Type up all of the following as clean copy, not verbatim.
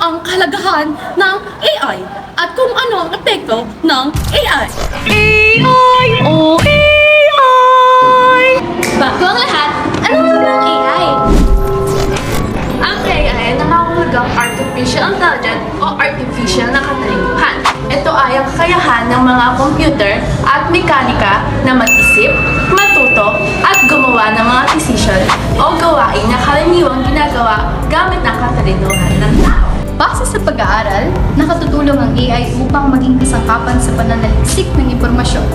ang kahalagahan ng AI at kung ano ang epekto ng AI. AI o AI! Bago ang lahat, ano nga ang AI? Ang AI ay nangangahulugang Artificial Intelligence o Artificial na Katalinuhan. Ito ay ang kakayahan ng mga computer at mekanika na mag-isip, matuto, at gumawa ng mga desisyon o gawain na karaniwang ginagawa gamit ng katalinuhan ng tao. Base sa pag-aaral, nakatutulong ang AI upang maging kasangkapan sa pananaliksik ng impormasyon.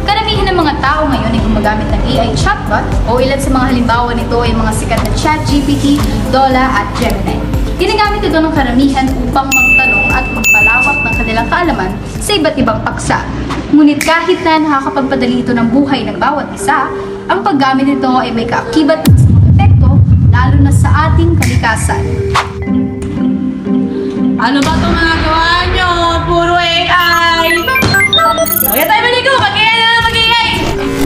Karamihan ng mga tao ngayon ay gumagamit ng AI chatbot o ilan sa mga halimbawa nito ay mga sikat na ChatGPT, Dola at Gemini. Ginagamit ito ng karamihan upang magtanong at magpalawak ng kanilang kaalaman sa iba't ibang paksa. Ngunit kahit na nakakapagpadali ito ng buhay ng bawat isa, ang paggamit nito ay may kaakibat ng mga epekto lalo na sa ating kalikasan. Ano ba itong mga gawa nyo? Puro AI! Kaya tayo maligo! Mag-AI na lang mag-AI!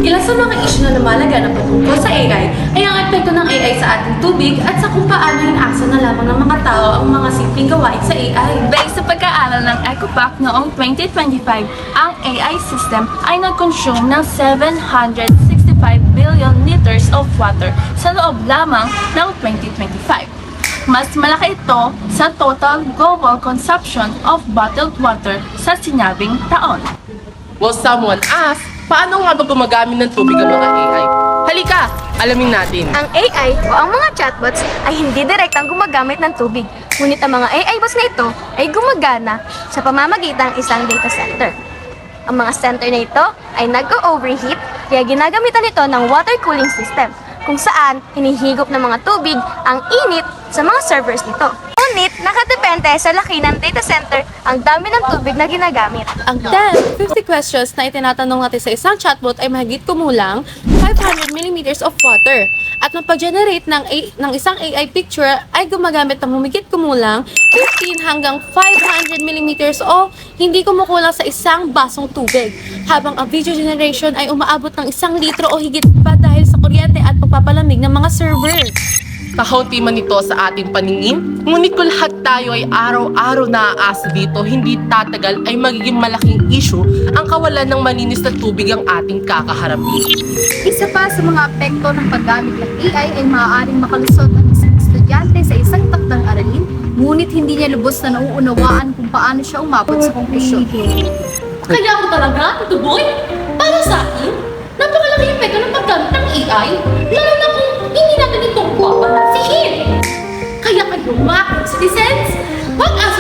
Ilan sa mga issue na lumalaganap patungkol sa AI ay ang epekto ng AI sa ating tubig at sa kung paano inaasa na lamang ng mga tao ang mga simpleng gawain sa AI. Based sa pag-aaral ng EcoPac noong 2025, ang AI system ay nag-consume ng 765 billion liters of water sa loob lamang ng 2025. Mas malaki ito sa total global consumption of bottled water sa sinabing taon. Well, someone asked, paano nga ba gumagamit ng tubig ang mga AI? Halika, alamin natin. Ang AI o ang mga chatbots ay hindi direktang gumagamit ng tubig, ngunit ang mga AI bots na ito ay gumagana sa pamamagitan ng isang data center. Ang mga center na ito ay nag-overheat, kaya ginagamitan ito ng water cooling system, kung saan hinihigop ng mga tubig ang init sa mga servers nito. Ngunit nakadepende sa laki ng data center ang dami ng tubig na ginagamit. Ang 10, 50 questions na itinatanong natin sa isang chatbot ay mahigit kumulang 500 millimeters of water. At mapag-generate ng isang AI picture ay gumagamit ng humigit kumulang 15 hanggang 500 millimeters o hindi kumukulang sa isang basong tubig. Habang ang video generation ay umaabot ng 1 litro o higit pa dahil sa kuryente at pagpapalamig ng mga server. Kahaunti man ito sa ating paningin, ngunit kung lahat tayo ay araw-araw naaasa dito, hindi tatagal ay magiging malaking issue ang kawalan ng malinis na tubig ang ating kakaharapin. Isa pa sa mga apekto ng paggamit ng AI ay maaaring makalusot ang isang estudyante sa isang taktang aralin, ngunit hindi niya lubos na nauunawaan kung paano siya umabot sa konklusyon. Kaya ako talaga, Tito Boy, para sa akin, napakalaki epekto ng paggamit ng AI, lalo na kung hindi natin ito papanasihin. Kaya kayo mga citizens, mag-asa